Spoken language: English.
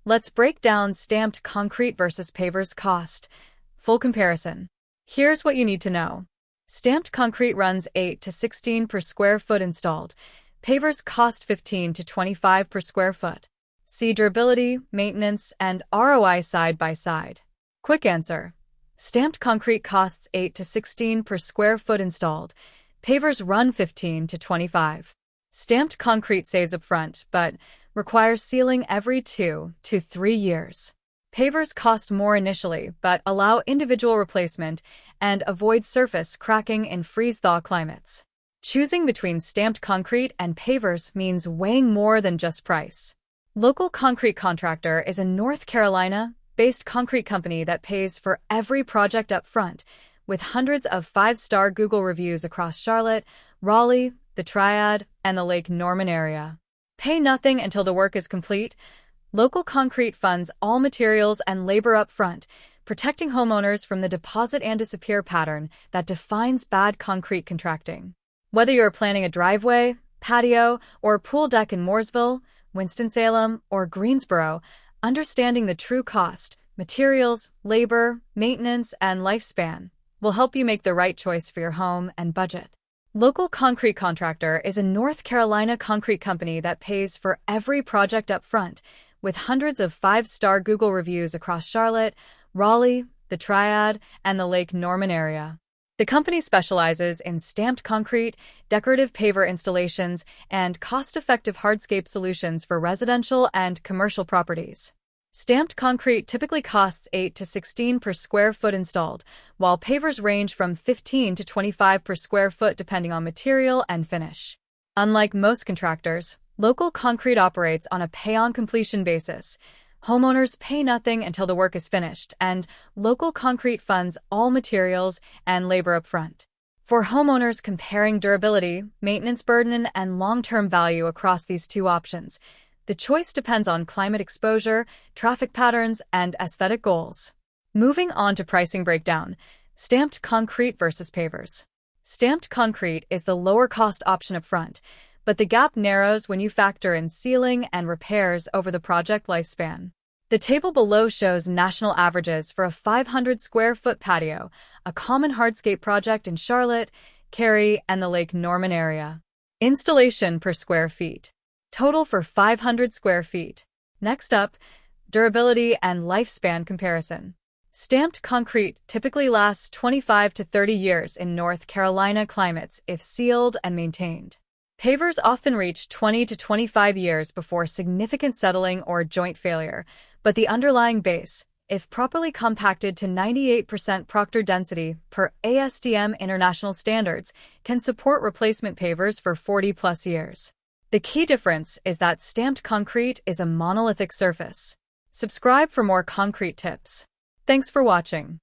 Let's break down stamped concrete versus pavers cost. Full comparison. Here's what you need to know. Stamped concrete runs 8 to 16 per square foot installed. Pavers cost 15 to 25 per square foot. See durability, maintenance, and ROI side by side. Quick answer. Stamped concrete costs 8 to 16 per square foot installed. Pavers run 15 to 25. Stamped concrete saves upfront, but requires sealing every 2 to 3 years. Pavers cost more initially, but allow individual replacement and avoid surface cracking in freeze-thaw climates. Choosing between stamped concrete and pavers means weighing more than just price. Local Concrete Contractor is a North Carolina-based concrete company that pays for every project up front, with hundreds of 5-star Google reviews across Charlotte, Raleigh, the Triad, and the Lake Norman area. Pay nothing until the work is complete. Local Concrete funds all materials and labor up front, protecting homeowners from the deposit and disappear pattern that defines bad concrete contracting. Whether you're planning a driveway, patio, or pool deck in Mooresville, Winston-Salem, or Greensboro, understanding the true cost, materials, labor, maintenance, and lifespan will help you make the right choice for your home and budget. Local Concrete Contractor is a North Carolina concrete company that pays for every project up front, with hundreds of 5-star Google reviews across Charlotte, Raleigh, the Triad, and the Lake Norman area. The company specializes in stamped concrete, decorative paver installations, and cost-effective hardscape solutions for residential and commercial properties. Stamped concrete typically costs 8 to 16 per square foot installed, while pavers range from 15 to 25 per square foot depending on material and finish. Unlike most contractors, Local Concrete operates on a pay-on-completion basis. Homeowners pay nothing until the work is finished, and Local Concrete funds all materials and labor upfront. For homeowners comparing durability, maintenance burden, and long-term value across these two options, the choice depends on climate exposure, traffic patterns, and aesthetic goals. Moving on to pricing breakdown, stamped concrete versus pavers. Stamped concrete is the lower-cost option upfront, but the gap narrows when you factor in sealing and repairs over the project lifespan. The table below shows national averages for a 500-square-foot patio, a common hardscape project in Charlotte, Cary, and the Lake Norman area. Installation per square feet. Total for 500 square feet. Next up, durability and lifespan comparison. Stamped concrete typically lasts 25 to 30 years in North Carolina climates if sealed and maintained. Pavers often reach 20 to 25 years before significant settling or joint failure, but the underlying base, if properly compacted to 98% Proctor density per ASTM international standards, can support replacement pavers for 40-plus years. The key difference is that stamped concrete is a monolithic surface. Subscribe for more concrete tips. Thanks for watching.